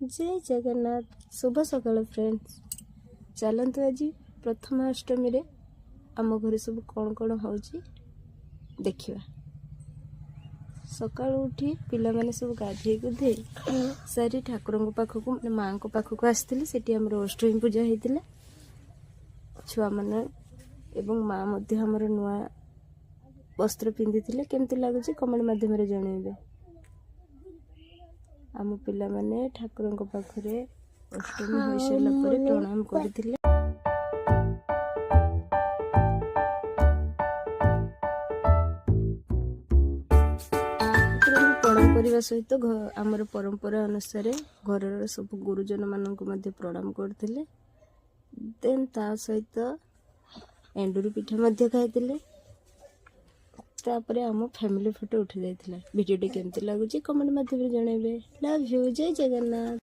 जय जगन्नाथ शुभ सकाल फ्रेंड्स चलतु आज प्रथमाष्टमी रे आम घर सब कौन कौन हो देखा सका उठी पिला माने सब गाधे गुधे सारी ठाकुर पाखक माँ पाखक आसती से अष्टमी पूजा होता छुआ मैंने एवं माँ आमर नुआ वस्त्र पिंधि केमती लगुच कमेंट मध्यम जनइबे आम पिला माने ठाकुर पाखरे अष्टमी हो सारा पर प्रणाम करथिले प्रणाम करने सहित आमर परंपरा अनुसार घर सब गुरुजन मानक प्रणाम करथिले देन ता सहित एंडुरी पिठा खाई तापर आम फैमिली फोटो उठी जाइए वीडियो केमती लगुच कमेंट मध्यम जनइबे लव यू जय जगन्नाथ।